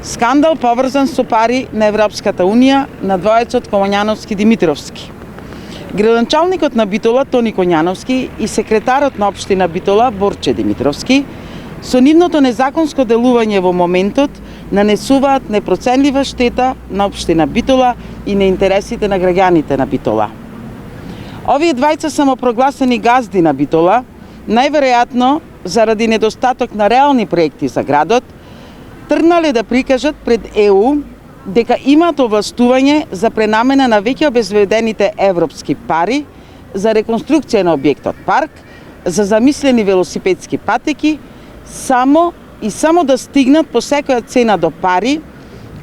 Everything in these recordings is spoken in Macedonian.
Скандал поврзан со пари на Европската Унија на двоецот Коњановски-Димитровски. Градоначалникот на Битола Тони Коњановски и секретарот на општина Битола Борче Димитровски со нивното незаконско делување во моментот нанесуваат непроценлива штета на општина Битола и на интересите на граѓаните на Битола. Овие двајца самопрогласени газди на Битола, најверојатно заради недостаток на реални проекти за градот, тргнале да прикажат пред ЕУ дека имаат овластување за пренамена на веќе обезбедените европски пари за реконструкција на објектот парк, за замислени велосипедски патеки, само да стигнат по секоја цена до пари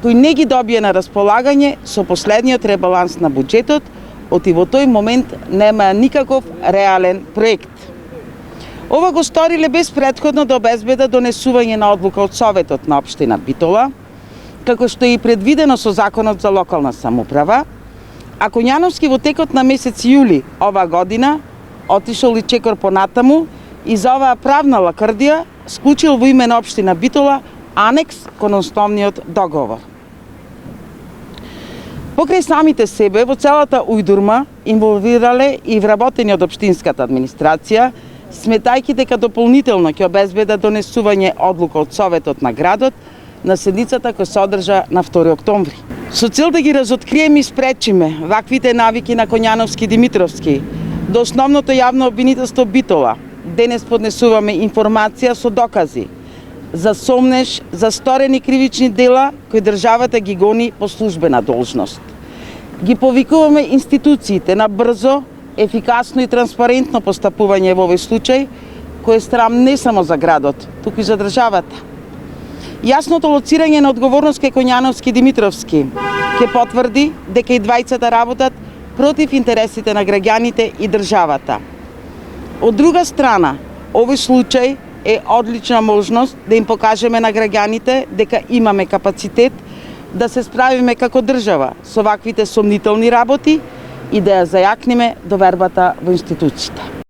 кои не ги добија на располагање со последниот ребаланс на буџетот, оти во тој момент нема никаков реален проект. Ова го сториле без претходно да обезбедат донесување на одлука од Советот на општина Битола, како што е и предвидено со Законот за локална самоуправа, а Коњановски во текот на месец јули оваа година отишол и чекор понатаму и за оваа правна лакрдија склучил во име на општина Битола анекс кон основниот договор. Покрај самите себе, во целата ујдурма инволвирале и вработени од општинската администрација, сметајќи дека дополнително ќе обезбедат донесување одлука од Советот на градот на седницата која се одржа на 2 октомври. Со цел да ги разоткриеме и спречиме ваквите навики на Коњановски-Димитровски до основното јавно обвинителство Битола, денес поднесуваме информација со докази за сомнеж за сторени кривични дела кои државата ги гони по службена должност. Ги повикуваме институциите на брзо, ефикасно и транспарентно постапување во овој случај, кој е срам не само за градот, туку и за државата. Јасното лоцирање на одговорност кај Коњановски-Димитровски ќе потврди дека и двајцата работат против интересите на граѓаните и државата. Од друга страна, овој случај е одлична можност да им покажеме на граѓаните дека имаме капацитет да се справиме како држава со ваквите сомнителни работи и да ја зајакнеме довербата во институциите.